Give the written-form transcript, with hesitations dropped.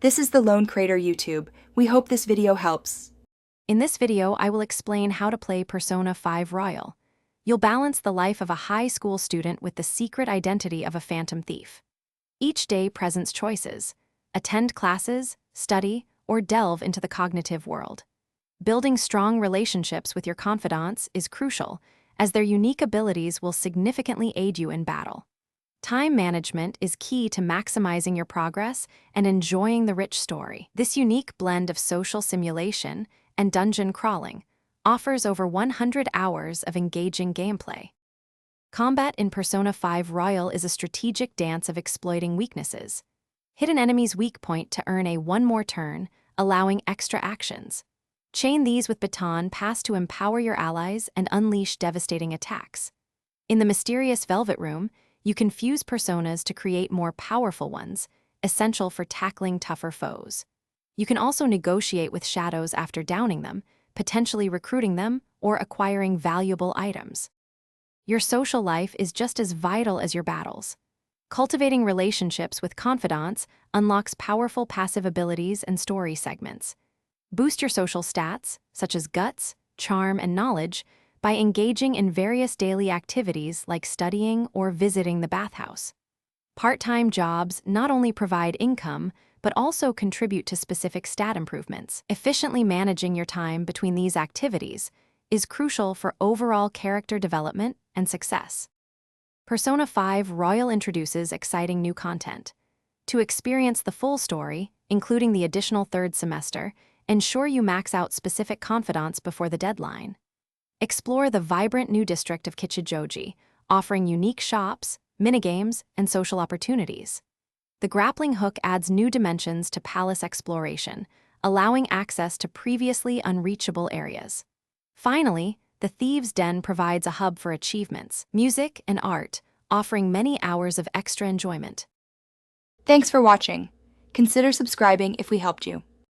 This is the Lone Crater YouTube. We hope this video helps. In this video, I will explain how to play Persona 5 Royal. You'll balance the life of a high school student with the secret identity of a phantom thief. Each day presents choices: attend classes, study, or delve into the cognitive world. Building strong relationships with your confidants is crucial, as their unique abilities will significantly aid you in battle. Time management is key to maximizing your progress and enjoying the rich story. This unique blend of social simulation and dungeon crawling offers over 100 hours of engaging gameplay. Combat in Persona 5 Royal is a strategic dance of exploiting weaknesses. Hit an enemy's weak point to earn a one more turn, allowing extra actions. Chain these with Baton Pass to empower your allies and unleash devastating attacks. In the mysterious Velvet Room, you can fuse personas to create more powerful ones, essential for tackling tougher foes. You can also negotiate with shadows after downing them, potentially recruiting them or acquiring valuable items. Your social life is just as vital as your battles. Cultivating relationships with confidants unlocks powerful passive abilities and story segments. Boost your social stats, such as guts, charm, and knowledge, by engaging in various daily activities like studying or visiting the bathhouse. Part-time jobs not only provide income, but also contribute to specific stat improvements. Efficiently managing your time between these activities is crucial for overall character development and success. Persona 5 Royal introduces exciting new content. To experience the full story, including the additional third semester, ensure you max out specific confidants before the deadline. Explore the vibrant new district of Kichijoji, offering unique shops, minigames, and social opportunities. The grappling hook adds new dimensions to palace exploration, allowing access to previously unreachable areas. Finally, the Thieves' Den provides a hub for achievements, music, and art, offering many hours of extra enjoyment. Thanks for watching. Consider subscribing if we helped you.